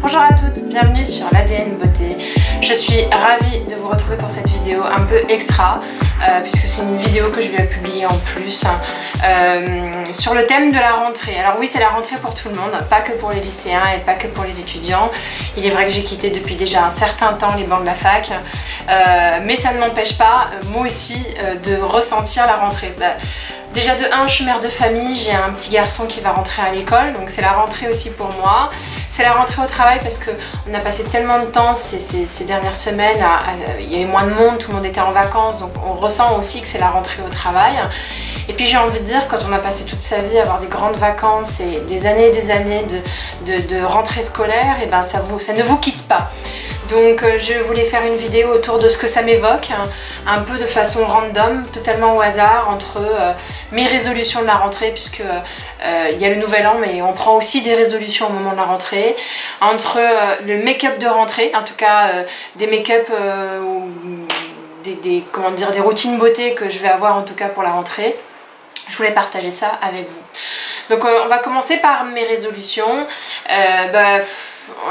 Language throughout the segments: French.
Bonjour à toutes, bienvenue sur l'ADN Beauté. Je suis ravie de vous retrouver pour cette vidéo un peu extra puisque c'est une vidéo que je vais publier en plus sur le thème de la rentrée. Alors oui, c'est la rentrée pour tout le monde, pas que pour les lycéens et pas que pour les étudiants. Il est vrai que j'ai quitté depuis déjà un certain temps les bancs de la fac, mais ça ne m'empêche pas, moi aussi, de ressentir la rentrée. Déjà de 1, je suis mère de famille, j'ai un petit garçon qui va rentrer à l'école, donc c'est la rentrée aussi pour moi. C'est la rentrée au travail parce qu'on a passé tellement de temps ces dernières semaines, il y avait moins de monde, tout le monde était en vacances, donc on ressent aussi que c'est la rentrée au travail. Et puis j'ai envie de dire, quand on a passé toute sa vie à avoir des grandes vacances et des années de rentrée scolaire, et ben ça ne vous quitte pas. Donc je voulais faire une vidéo autour de ce que ça m'évoque, un peu de façon random, totalement au hasard, entre mes résolutions de la rentrée, puisque il y a le nouvel an, mais on prend aussi des résolutions au moment de la rentrée, entre le make-up de rentrée, en tout cas des make-up ou comment dire, des routines beauté que je vais avoir en tout cas pour la rentrée. Je voulais partager ça avec vous. Donc on va commencer par mes résolutions.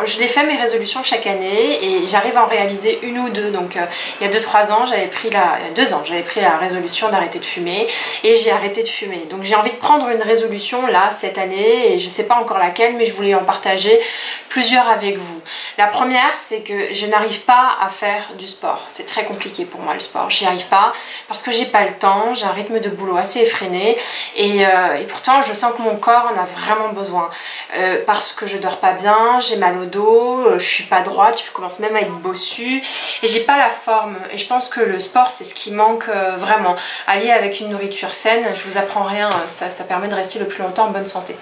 Je les fais mes résolutions chaque année et j'arrive à en réaliser une ou deux. Donc il y a 2-3 ans, j'avais pris la résolution d'arrêter de fumer et j'ai arrêté de fumer. Donc j'ai envie de prendre une résolution là cette année et je ne sais pas encore laquelle, mais je voulais en partager plusieurs avec vous. La première, c'est que je n'arrive pas à faire du sport. C'est très compliqué pour moi le sport. J'y arrive pas parce que j'ai pas le temps, j'ai un rythme de boulot assez effréné et pourtant je sens que mon corps en a vraiment besoin parce que je dors pas bien, j'ai mal au dos, je suis pas droite, je commence même à être bossue et j'ai pas la forme. Et je pense que le sport, c'est ce qui manque vraiment. Allié avec une nourriture saine, je vous apprends rien, ça permet de rester le plus longtemps en bonne santé.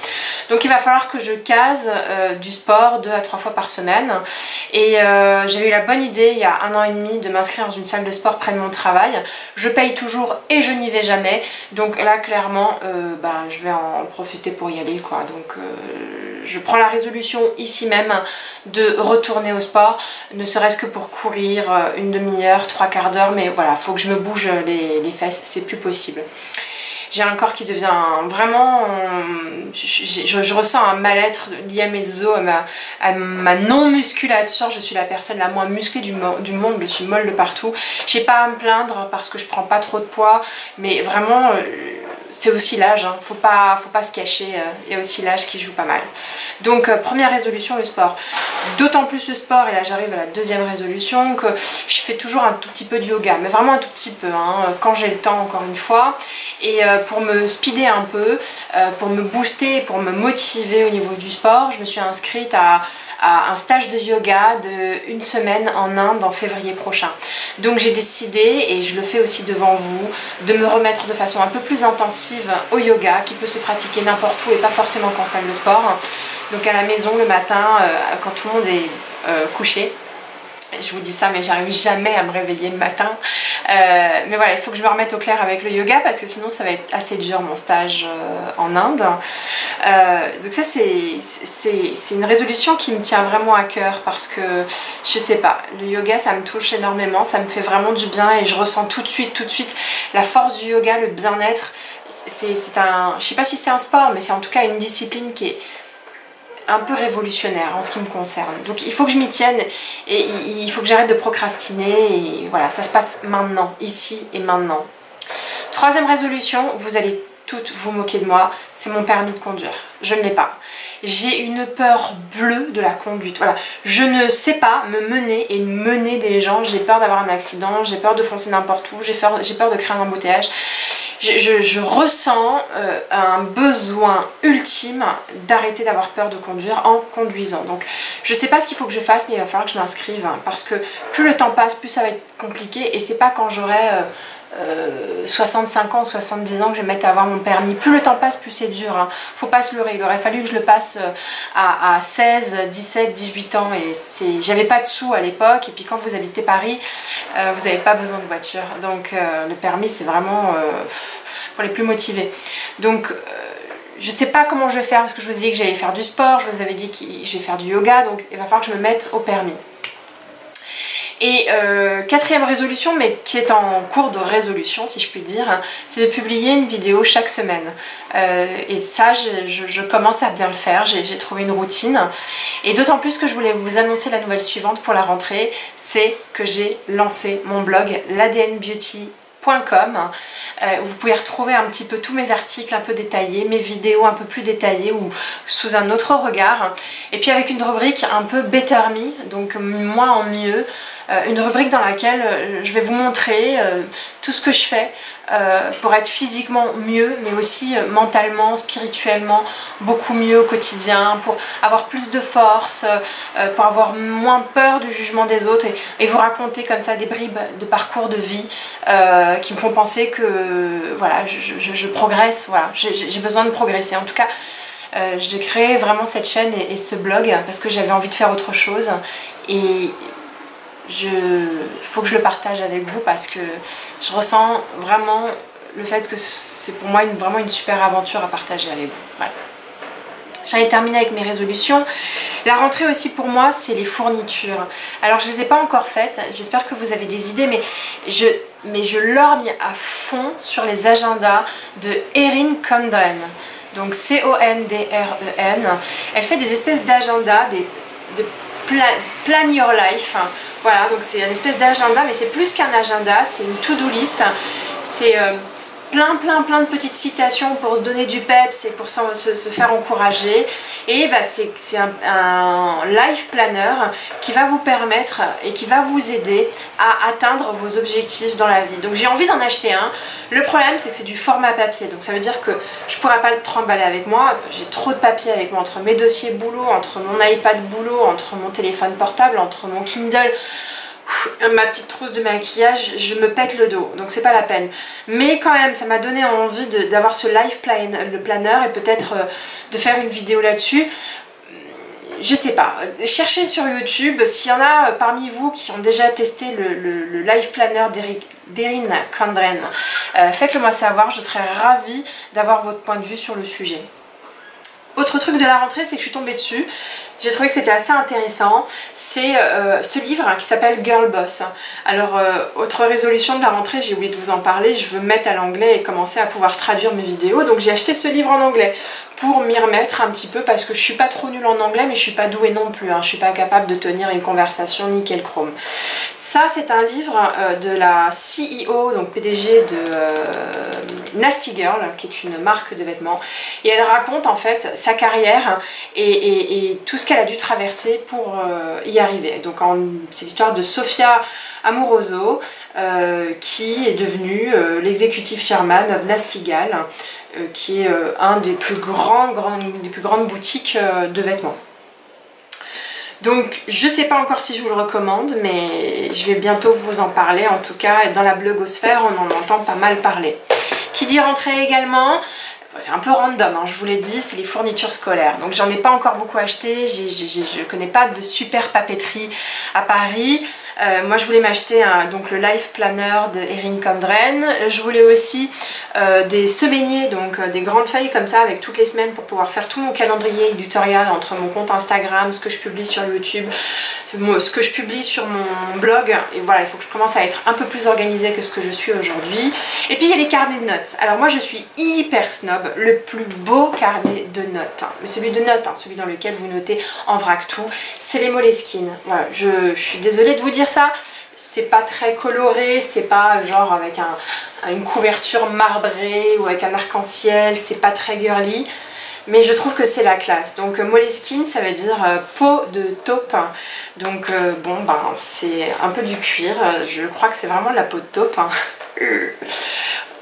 Donc il va falloir que je case du sport 2 à 3 fois par semaine. Et j'ai eu la bonne idée il y a 1 an et demi de m'inscrire dans une salle de sport près de mon travail. Je paye toujours et je n'y vais jamais. Donc là clairement je vais en profiter pour y aller quoi. Donc je prends la résolution ici même de retourner au sport, ne serait-ce que pour courir une demi-heure, 3/4 d'heure, mais voilà, faut que je me bouge les fesses, c'est plus possible. J'ai un corps qui devient vraiment... Je ressens un mal-être lié à mes os, à ma non-musculature. Je suis la personne la moins musclée du monde, je suis molle de partout. J'ai pas à me plaindre parce que je prends pas trop de poids, mais vraiment... c'est aussi l'âge, hein. Faut pas se cacher, il y a aussi l'âge qui joue pas mal. Donc première résolution, le sport. D'autant plus le sport, et là j'arrive à la deuxième résolution, que je fais toujours un tout petit peu de yoga, mais vraiment un tout petit peu, hein, quand j'ai le temps encore une fois. Et pour me speeder un peu, pour me booster, pour me motiver au niveau du sport, je me suis inscrite à un stage de yoga de 1 semaine en Inde en février prochain. Donc j'ai décidé, et je le fais aussi devant vous, de me remettre de façon un peu plus intensive au yoga qui peut se pratiquer n'importe où et pas forcément qu'en salle de sport. Donc à la maison le matin quand tout le monde est couché. Je vous dis ça mais j'arrive jamais à me réveiller le matin, mais voilà, il faut que je me remette au clair avec le yoga parce que sinon ça va être assez dur mon stage en Inde. Donc ça c'est une résolution qui me tient vraiment à cœur parce que je sais pas, le yoga ça me touche énormément, ça me fait vraiment du bien et je ressens tout de suite la force du yoga, le bien-être. Je sais pas si c'est un sport, mais c'est en tout cas une discipline qui est un peu révolutionnaire en ce qui me concerne. Donc il faut que je m'y tienne et il faut que j'arrête de procrastiner et voilà, ça se passe maintenant, ici et maintenant. Troisième résolution, vous allez toutes vous moquer de moi, c'est mon permis de conduire. Je ne l'ai pas. J'ai une peur bleue de la conduite. Voilà, je ne sais pas me mener et mener des gens. J'ai peur d'avoir un accident, j'ai peur de foncer n'importe où, j'ai peur de créer un embouteillage. Je ressens un besoin ultime d'arrêter d'avoir peur de conduire en conduisant. Donc je sais pas ce qu'il faut que je fasse, mais il va falloir que je m'inscrive hein, parce que plus le temps passe, plus ça va être compliqué et c'est pas quand j'aurai 65 ans ou 70 ans que je vais me mettre à avoir mon permis. Plus le temps passe, plus c'est dur, hein. Faut pas se leurrer, il aurait fallu que je le passe à 16, 17, 18 ans et j'avais pas de sous à l'époque et puis quand vous habitez Paris, vous n'avez pas besoin de voiture. Donc le permis c'est vraiment pour les plus motivés. Donc je sais pas comment je vais faire parce que je vous ai dit que j'allais faire du sport, je vous avais dit que je vais faire du yoga, donc il va falloir que je me mette au permis. Et quatrième résolution, mais qui est en cours de résolution si je puis dire, c'est de publier une vidéo chaque semaine. Et ça je commence à bien le faire, j'ai trouvé une routine. Et d'autant plus que je voulais vous annoncer la nouvelle suivante pour la rentrée, c'est que j'ai lancé mon blog ladnbeauty.com où vous pouvez retrouver un petit peu tous mes articles un peu détaillés, mes vidéos un peu plus détaillées ou sous un autre regard, et puis avec une rubrique un peu Better Me, donc moi en mieux, une rubrique dans laquelle je vais vous montrer tout ce que je fais pour être physiquement mieux, mais aussi mentalement, spirituellement beaucoup mieux au quotidien, pour avoir plus de force, pour avoir moins peur du jugement des autres, et vous raconter comme ça des bribes de parcours de vie qui me font penser que voilà, je progresse, voilà, j'ai besoin de progresser. En tout cas, j'ai créé vraiment cette chaîne et ce blog parce que j'avais envie de faire autre chose, et faut que je le partage avec vous parce que je ressens vraiment le fait que c'est pour moi vraiment une super aventure à partager avec vous. Voilà. J'en ai terminé avec mes résolutions. La rentrée aussi pour moi, c'est les fournitures. Alors je ne les ai pas encore faites, j'espère que vous avez des idées, mais je lorgne à fond sur les agendas de Erin Condren. Donc C-O-N-D-R-E-N. Elle fait des espèces d'agendas, de Plan Your Life. Voilà, donc c'est une espèce d'agenda, mais c'est plus qu'un agenda, c'est une to-do list. C'est plein de petites citations pour se donner du peps et pour se faire encourager. Et bah, c'est un life planner qui va vous permettre et qui va vous aider à atteindre vos objectifs dans la vie. Donc j'ai envie d'en acheter un. Le problème c'est que c'est du format papier, donc ça veut dire que je pourrais pas le trimballer avec moi. J'ai trop de papier avec moi, entre mes dossiers boulot, entre mon iPad boulot, entre mon téléphone portable, entre mon Kindle, ma petite trousse de maquillage, je me pète le dos, donc c'est pas la peine. Mais quand même, ça m'a donné envie d'avoir ce life planner et peut-être de faire une vidéo là-dessus. Je sais pas, cherchez sur YouTube, s'il y en a parmi vous qui ont déjà testé le life planner d'Erin Condren, faites-le moi savoir, je serais ravie d'avoir votre point de vue sur le sujet. Autre truc de la rentrée, c'est que je suis tombée dessus. J'ai trouvé que c'était assez intéressant. C'est ce livre qui s'appelle Girl Boss. Alors, autre résolution de la rentrée, j'ai oublié de vous en parler, je veux me mettre à l'anglais et commencer à pouvoir traduire mes vidéos. Donc j'ai acheté ce livre en anglais pour m'y remettre un petit peu parce que je suis pas trop nulle en anglais, mais je suis pas douée non plus. Hein. Je suis pas capable de tenir une conversation nickel chrome. Ça, c'est un livre de la CEO, donc PDG de Nasty Girl, qui est une marque de vêtements. Et elle raconte en fait sa carrière et tout ce qu'elle a dû traverser pour y arriver. Donc c'est l'histoire de Sofia Amoroso, qui est devenue l'executive chairman of Nasty Gal, qui est un des plus grandes boutiques de vêtements. Donc je sais pas encore si je vous le recommande, mais je vais bientôt vous en parler. En tout cas, dans la blogosphère, on en entend pas mal parler. Qui dit rentrée également, c'est un peu random, hein, je vous l'ai dit, c'est les fournitures scolaires. Donc j'en ai pas encore beaucoup acheté, je connais pas de super papeterie à Paris. Moi je voulais m'acheter donc le Life Planner de Erin Condren. Je voulais aussi des semainiers, donc des grandes feuilles comme ça avec toutes les semaines pour pouvoir faire tout mon calendrier éditorial entre mon compte Instagram, ce que je publie sur YouTube, ce que je publie sur mon blog. Et voilà, il faut que je commence à être un peu plus organisée que ce que je suis aujourd'hui. Et puis il y a les carnets de notes. Alors moi je suis hyper snob, le plus beau carnet de notes, hein, mais celui de notes, hein, celui dans lequel vous notez en vrac tout, c'est les Moleskine. Voilà, je suis désolée de vous dire ça, c'est pas très coloré, c'est pas genre avec une couverture marbrée ou avec un arc-en-ciel, c'est pas très girly, mais je trouve que c'est la classe. Donc Moleskine, ça veut dire peau de taupe, donc bon ben c'est un peu du cuir, je crois que c'est vraiment de la peau de taupe, hein.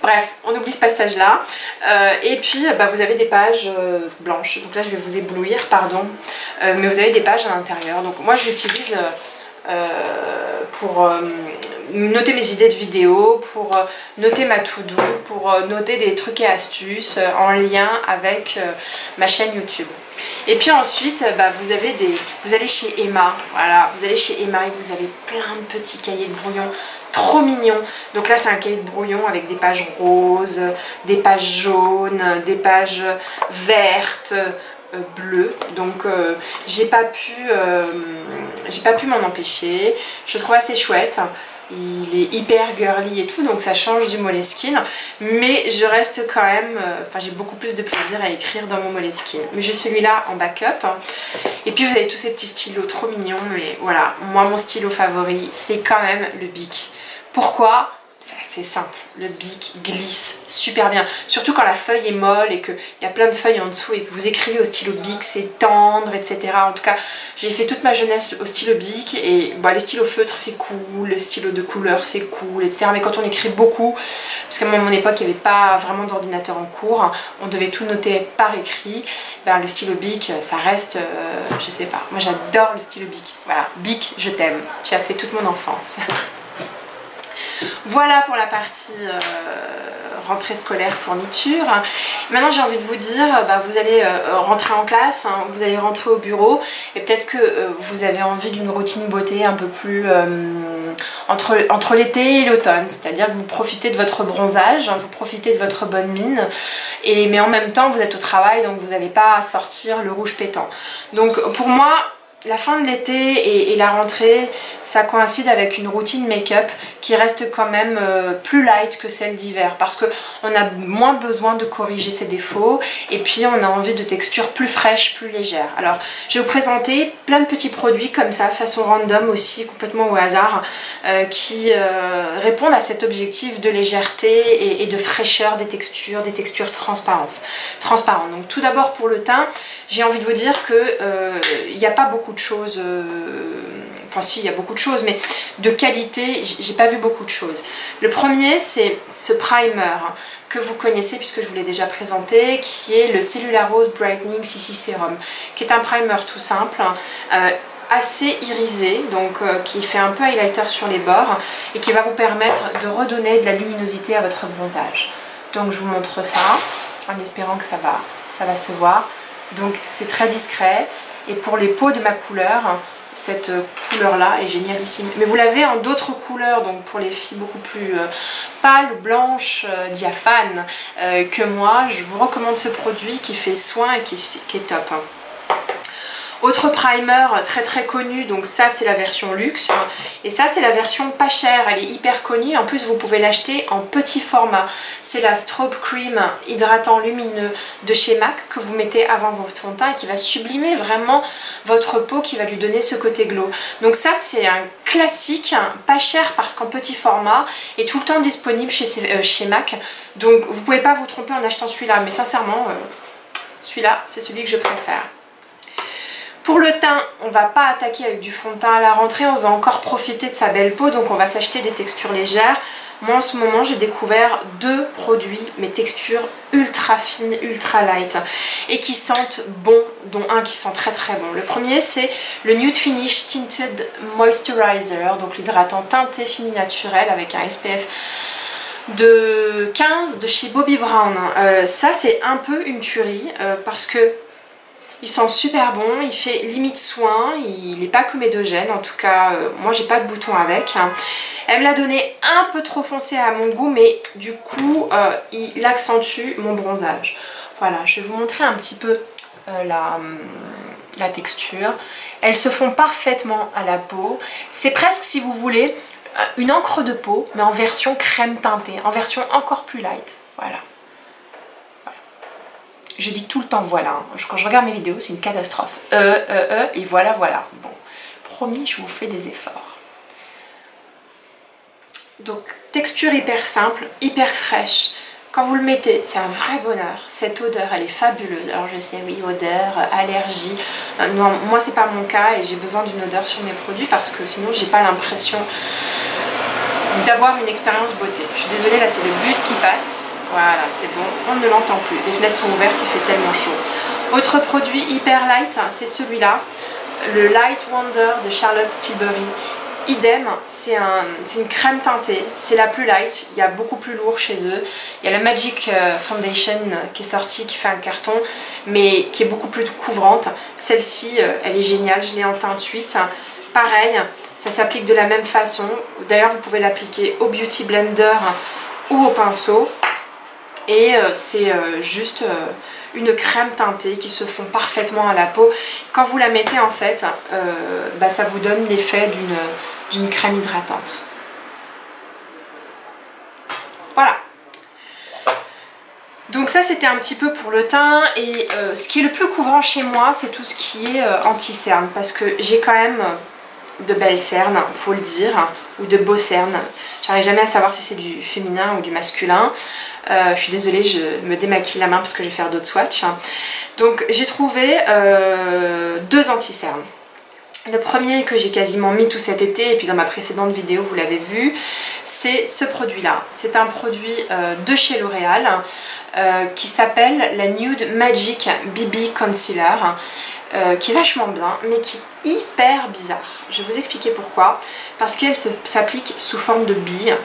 Bref, on oublie ce passage là, et puis bah, vous avez des pages blanches, donc là je vais vous éblouir, pardon, mais vous avez des pages à l'intérieur. Donc moi je l'utilise pour noter mes idées de vidéos, pour noter ma to-do, pour noter des trucs et astuces en lien avec ma chaîne YouTube. Et puis ensuite, bah, vous allez chez Emma, voilà, vous allez chez Emma et vous avez plein de petits cahiers de brouillon trop mignons. Donc là c'est un cahier de brouillon avec des pages roses, des pages jaunes, des pages vertes, bleu, donc j'ai pas pu m'en empêcher. Je le trouve assez chouette. Il est hyper girly et tout, donc ça change du Moleskine, mais je reste quand même, j'ai beaucoup plus de plaisir à écrire dans mon Moleskine. Mais j'ai celui-là en backup. Et puis vous avez tous ces petits stylos trop mignons, mais voilà, moi mon stylo favori c'est quand même le Bic. Pourquoi ? C'est simple, le Bic glisse super bien, surtout quand la feuille est molle et qu'il y a plein de feuilles en dessous et que vous écrivez au stylo Bic, c'est tendre, etc. En tout cas, j'ai fait toute ma jeunesse au stylo Bic et les stylos feutres c'est cool, les stylos de couleur c'est cool, etc. Mais quand on écrit beaucoup, parce qu'à mon époque il n'y avait pas vraiment d'ordinateur en cours, on devait tout noter par écrit, le stylo Bic ça reste, je sais pas, moi j'adore le stylo Bic. Voilà, Bic je t'aime, tu as fait toute mon enfance. Voilà pour la partie rentrée scolaire, fourniture. Maintenant j'ai envie de vous dire, vous allez rentrer en classe, hein, vous allez rentrer au bureau et peut-être que vous avez envie d'une routine beauté un peu plus entre l'été et l'automne, c'est-à-dire que vous profitez de votre bronzage, hein, vous profitez de votre bonne mine, mais en même temps vous êtes au travail donc vous n'allez pas sortir le rouge pétant. Donc pour moi, la fin de l'été et la rentrée, ça coïncide avec une routine make-up qui reste quand même plus light que celle d'hiver parce qu'on a moins besoin de corriger ses défauts et puis on a envie de textures plus fraîches, plus légères. Alors je vais vous présenter plein de petits produits comme ça, façon random aussi, complètement au hasard, qui répondent à cet objectif de légèreté et de fraîcheur des textures transparentes. Donc tout d'abord pour le teint, j'ai envie de vous dire que il n'y a pas beaucoup de choses, enfin si il y a beaucoup de choses, mais de qualité j'ai pas vu beaucoup de choses. Le premier c'est ce primer que vous connaissez puisque je vous l'ai déjà présenté, qui est le Cellulose Brightening CC Serum, qui est un primer tout simple, assez irisé, donc qui fait un peu highlighter sur les bords et qui va vous permettre de redonner de la luminosité à votre bronzage. Donc je vous montre ça en espérant que ça va se voir. Donc c'est très discret et pour les peaux de ma couleur, cette couleur là est génialissime. Mais vous l'avez en d'autres couleurs, donc pour les filles beaucoup plus pâles ou blanches, diaphanes que moi, je vous recommande ce produit qui fait soin et qui est top. Autre primer très connu, donc ça c'est la version luxe et ça c'est la version pas chère, elle est hyper connue, en plus vous pouvez l'acheter en petit format. C'est la Strobe Cream hydratant lumineux de chez MAC que vous mettez avant votre fond de teint et qui va sublimer vraiment votre peau, qui va lui donner ce côté glow. Donc ça c'est un classique, pas cher parce qu'en petit format et tout le temps disponible chez MAC, donc vous pouvez pas vous tromper en achetant celui-là, mais sincèrement celui-là c'est celui que je préfère. Pour le teint, on ne va pas attaquer avec du fond de teint à la rentrée, on va encore profiter de sa belle peau, donc on va s'acheter des textures légères. Moi en ce moment j'ai découvert deux produits, mais textures ultra fines, ultra light et qui sentent bon, dont un qui sent très bon. Le premier c'est le Nude Finish Tinted Moisturizer, donc l'hydratant teinté fini naturel avec un SPF de 15 de chez Bobbi Brown. Ça c'est un peu une tuerie parce que il sent super bon, il fait limite soin, il n'est pas comédogène, en tout cas moi j'ai pas de bouton avec. Elle me l'a donné un peu trop foncé à mon goût, mais du coup il accentue mon bronzage. Voilà, je vais vous montrer un petit peu la texture. Elles se font parfaitement à la peau, c'est presque si vous voulez une encre de peau mais en version crème teintée, en version encore plus light, voilà. Je dis tout le temps voilà, hein. Quand je regarde mes vidéos c'est une catastrophe. Et voilà. Bon, promis, je vous fais des efforts. Donc texture hyper simple, hyper fraîche. Quand vous le mettez, c'est un vrai bonheur. Cette odeur, elle est fabuleuse. Alors je sais, oui, odeur, allergie. Non, moi c'est pas mon cas et j'ai besoin d'une odeur sur mes produits parce que sinon j'ai pas l'impression d'avoir une expérience beauté. Je suis désolée, là c'est le bus qui passe. Voilà, c'est bon, on ne l'entend plus. Les fenêtres sont ouvertes, il fait tellement chaud. Autre produit hyper light, c'est celui-là, le Light Wonder de Charlotte Tilbury. Idem, c'est une crème teintée, c'est la plus light, il y a beaucoup plus lourd chez eux. Il y a la Magic Foundation qui est sortie, qui fait un carton, mais qui est beaucoup plus couvrante. Celle-ci, elle est géniale, je l'ai en teinte 8. Pareil, ça s'applique de la même façon. D'ailleurs, vous pouvez l'appliquer au Beauty Blender ou au pinceau. Et c'est juste une crème teintée qui se fond parfaitement à la peau. Quand vous la mettez en fait, ça vous donne l'effet d'une crème hydratante. Voilà. Donc ça c'était un petit peu pour le teint et ce qui est le plus couvrant chez moi c'est tout ce qui est anti-cerne parce que j'ai quand même de belles cernes, faut le dire, ou de beaux cernes. J'arrive jamais à savoir si c'est du féminin ou du masculin. Je suis désolée, je me démaquille la main parce que je vais faire d'autres swatchs. Donc j'ai trouvé 2 anti-cernes. Le premier que j'ai quasiment mis tout cet été et puis dans ma précédente vidéo vous l'avez vu, c'est ce produit là. C'est un produit de chez L'Oréal qui s'appelle la Nude Magic BB Concealer qui est vachement bien mais qui est hyper bizarre. Je vais vous expliquer pourquoi. Parce qu'elle s'applique sous forme de bille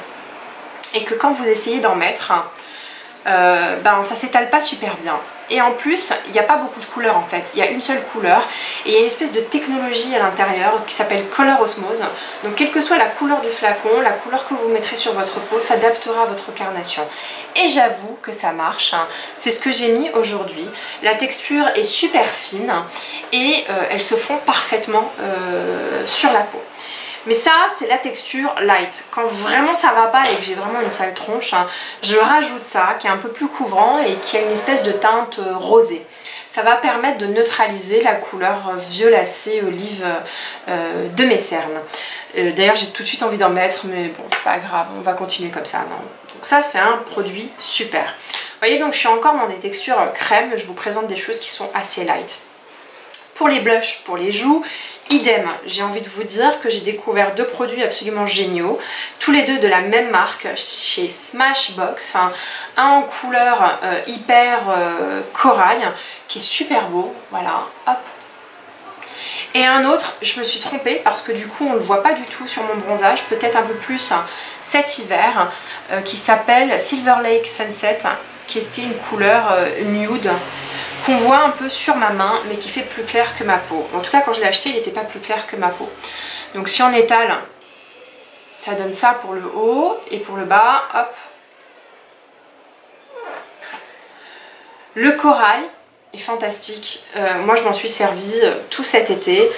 et que quand vous essayez d'en mettre, ça s'étale pas super bien. Et en plus, il n'y a pas beaucoup de couleurs en fait, il y a une seule couleur et il y a une espèce de technologie à l'intérieur qui s'appelle Color Osmose. Donc quelle que soit la couleur du flacon, la couleur que vous mettrez sur votre peau s'adaptera à votre carnation. Et j'avoue que ça marche, c'est ce que j'ai mis aujourd'hui. La texture est super fine et elle se fond parfaitement sur la peau. Mais ça, c'est la texture light. Quand vraiment ça va pas et que j'ai vraiment une sale tronche, je rajoute ça, qui est un peu plus couvrant et qui a une espèce de teinte rosée. Ça va permettre de neutraliser la couleur violacée olive de mes cernes. D'ailleurs, j'ai tout de suite envie d'en mettre, mais bon, c'est pas grave, on va continuer comme ça. Non. Donc ça, c'est un produit super. Vous voyez, donc je suis encore dans des textures crème. Je vous présente des choses qui sont assez light. Pour les blushs, pour les joues, idem, j'ai envie de vous dire que j'ai découvert 2 produits absolument géniaux, tous les 2 de la même marque chez Smashbox, un en couleur hyper corail qui est super beau, voilà, hop. Et un autre, je me suis trompée parce que du coup on ne le voit pas du tout sur mon bronzage, peut-être un peu plus cet hiver, qui s'appelle Silver Lake Sunset, qui était une couleur nude qu'on voit un peu sur ma main mais qui fait plus clair que ma peau. En tout cas quand je l'ai acheté il n'était pas plus clair que ma peau. Donc si on étale, ça donne ça pour le haut et pour le bas, hop. Le corail est fantastique, moi je m'en suis servie tout cet été.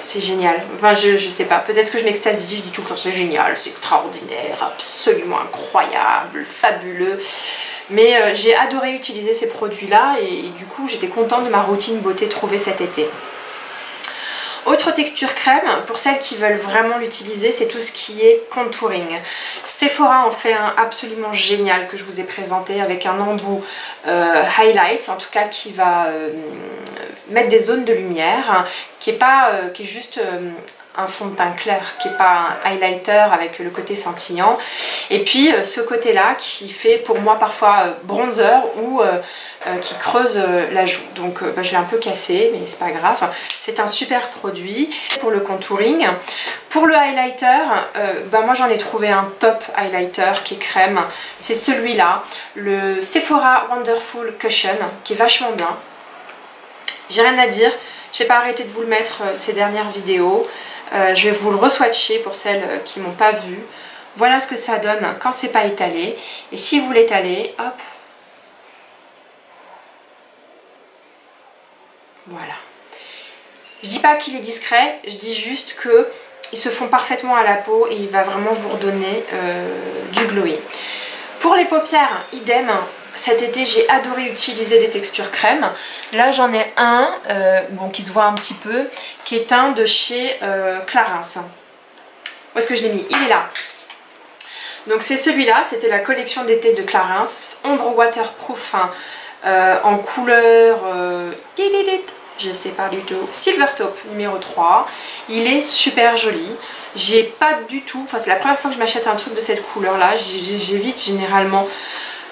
C'est génial, enfin je sais pas, peut-être que je m'extasie, je dis tout le temps c'est génial, c'est extraordinaire, absolument incroyable, fabuleux. Mais j'ai adoré utiliser ces produits là et du coup j'étais contente de ma routine beauté trouvée cet été. Autre texture crème, pour celles qui veulent vraiment l'utiliser, c'est tout ce qui est contouring. Sephora en fait un absolument génial que je vous ai présenté avec un embout highlight, en tout cas qui va mettre des zones de lumière, qui est juste un fond de teint clair, qui n'est pas un highlighter avec le côté scintillant. Et puis ce côté là qui fait pour moi parfois bronzer ou qui creuse la joue. Donc je l'ai un peu cassé mais c'est pas grave. C'est un super produit pour le contouring. Pour le highlighter, moi j'en ai trouvé un top highlighter qui est crème. C'est celui-là, le Sephora Wonderful Cushion, qui est vachement bien. J'ai rien à dire, j'ai pas arrêté de vous le mettre ces dernières vidéos. Je vais vous le re-swatcher pour celles qui m'ont pas vu. Voilà ce que ça donne quand c'est pas étalé. Et si vous l'étalez, hop. Voilà. Je dis pas qu'il est discret, je dis juste que ils se font parfaitement à la peau et il va vraiment vous redonner du glowy. Pour les paupières, idem. Cet été j'ai adoré utiliser des textures crème. Là j'en ai un qui se voit un petit peu, qui est un de chez Clarins. Où est-ce que je l'ai mis? Il est là. Donc c'est celui-là, c'était la collection d'été de Clarins, ombre waterproof en couleur, je sais pas du tout, Silver Taupe numéro 3. Il est super joli. J'ai pas du tout, enfin c'est la première fois que je m'achète un truc de cette couleur là, j'évite généralement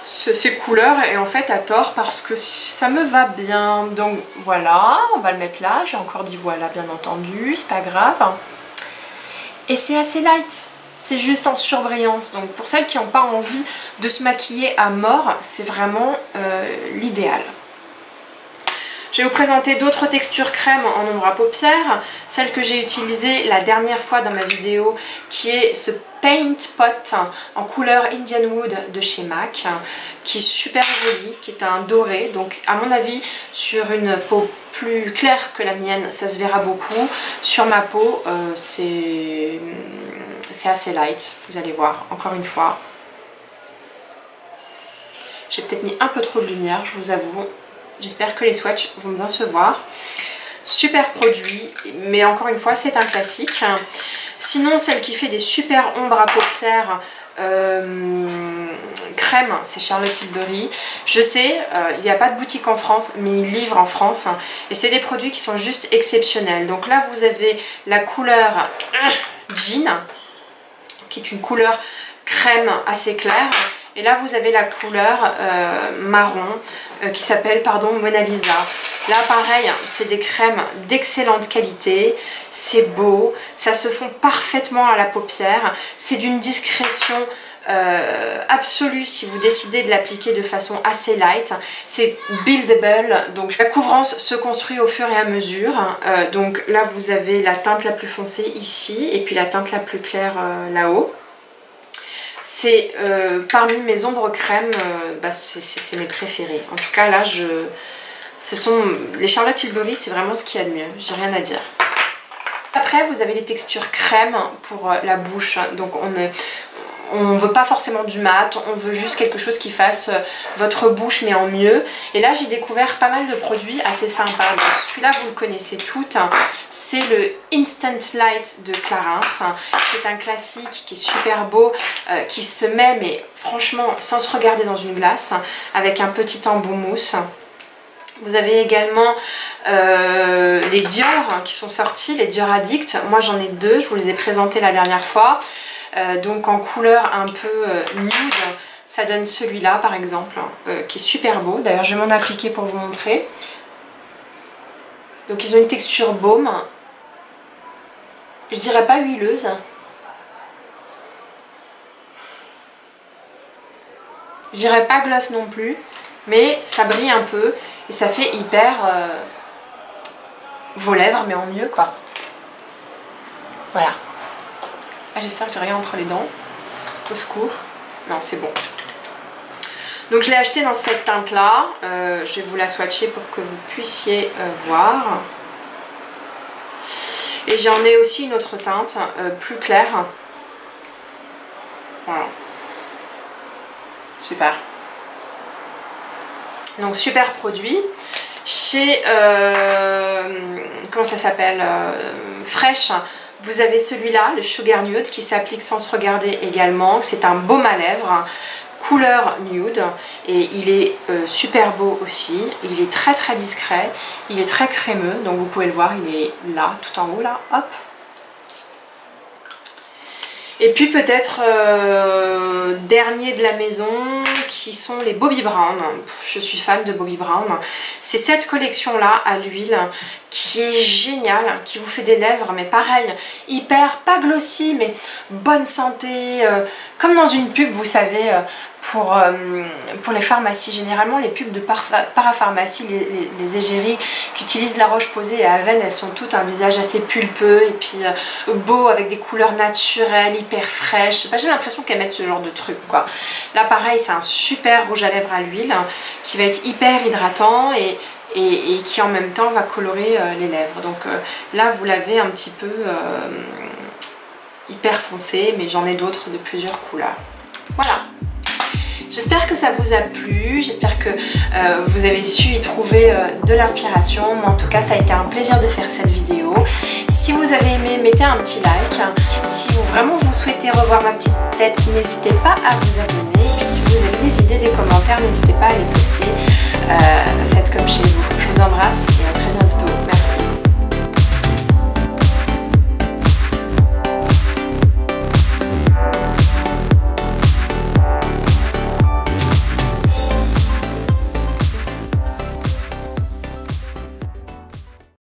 ces couleurs et en fait à tort parce que ça me va bien. Donc voilà, on va le mettre là, j'ai encore dit voilà bien entendu, c'est pas grave. Et c'est assez light, c'est juste en surbrillance. Donc pour celles qui n'ont pas envie de se maquiller à mort, c'est vraiment l'idéal. Je vais vous présenter d'autres textures crème en ombre à paupières. Celle que j'ai utilisée la dernière fois dans ma vidéo, qui est ce Paint Pot en couleur Indian Wood de chez MAC, qui est super joli, qui est un doré. Donc à mon avis, sur une peau plus claire que la mienne, ça se verra beaucoup. Sur ma peau, c'est assez light, vous allez voir, encore une fois. J'ai peut-être mis un peu trop de lumière, je vous avoue. J'espère que les swatchs vont bien se voir. Super produit, mais encore une fois, c'est un classique. Sinon, celle qui fait des super ombres à paupières crème, c'est Charlotte Tilbury. Je sais, il n'y a pas de boutique en France, mais ils livrent en France. Et c'est des produits qui sont juste exceptionnels. Donc là, vous avez la couleur Jean, qui est une couleur crème assez claire. Et là vous avez la couleur marron qui s'appelle Mona Lisa. Là pareil, c'est des crèmes d'excellente qualité, c'est beau, ça se fond parfaitement à la paupière, c'est d'une discrétion absolue si vous décidez de l'appliquer de façon assez light. C'est buildable, donc la couvrance se construit au fur et à mesure. Donc là vous avez la teinte la plus foncée ici et puis la teinte la plus claire là-haut. C'est parmi mes ombres crème, c'est mes préférés. En tout cas là, les Charlotte Tilbury, c'est vraiment ce qu'il y a de mieux, j'ai rien à dire. Après vous avez les textures crème pour la bouche, donc on ne veut pas forcément du mat, on veut juste quelque chose qui fasse votre bouche mais en mieux. Et là j'ai découvert pas mal de produits assez sympas. Donc celui-là vous le connaissez toutes, c'est le Instant Light de Clarins, qui est un classique, qui est super beau, qui se met mais franchement sans se regarder dans une glace, avec un petit embout mousse. Vous avez également les Dior qui sont sortis, les Dior Addict. Moi j'en ai deux, je vous les ai présentés la dernière fois. Donc en couleur un peu nude, ça donne celui-là par exemple, qui est super beau. D'ailleurs je vais m'en appliquer pour vous montrer. Donc ils ont une texture baume, je dirais pas huileuse. Je dirais pas gloss non plus, mais ça brille un peu et ça fait hyper vos lèvres mais en mieux quoi. Voilà. Ah, j'espère que j'ai rien entre les dents. Au secours. Non, c'est bon. Donc je l'ai acheté dans cette teinte là. Je vais vous la swatcher pour que vous puissiez voir. Et j'en ai aussi une autre teinte plus claire. Voilà. Super. Donc super produit. Chez comment ça s'appelle, Fresh. Vous avez celui-là, le Sugar Nude, qui s'applique sans se regarder également. C'est un baume à lèvres, couleur nude. Et il est super beau aussi. Il est très très discret. Il est très crémeux. Donc vous pouvez le voir, il est là, tout en haut là. Hop. Et puis peut-être dernier de la maison, qui sont les Bobbi Brown. Je suis fan de Bobbi Brown. C'est cette collection là à l'huile qui est géniale, qui vous fait des lèvres mais pareil, hyper, pas glossy mais bonne santé, comme dans une pub vous savez, pour les pharmacies. Généralement les pubs de parapharmacie, les égéries qui utilisent la Roche-Posay et Aven, elles sont toutes un visage assez pulpeux et puis beau, avec des couleurs naturelles, hyper fraîches. J'ai l'impression qu'elles mettent ce genre de truc quoi. Là pareil, c'est un super rouge à lèvres à l'huile qui va être hyper hydratant et qui en même temps va colorer les lèvres. Donc là vous l'avez un petit peu hyper foncé, mais j'en ai d'autres de plusieurs couleurs. Voilà. J'espère que ça vous a plu, j'espère que vous avez su y trouver de l'inspiration. Moi en tout cas ça a été un plaisir de faire cette vidéo. Si vous avez aimé, mettez un petit like. Si vraiment vous souhaitez revoir ma petite tête, n'hésitez pas à vous abonner. Et puis si vous avez des idées, des commentaires, n'hésitez pas à les poster. Faites comme chez vous. Je vous embrasse.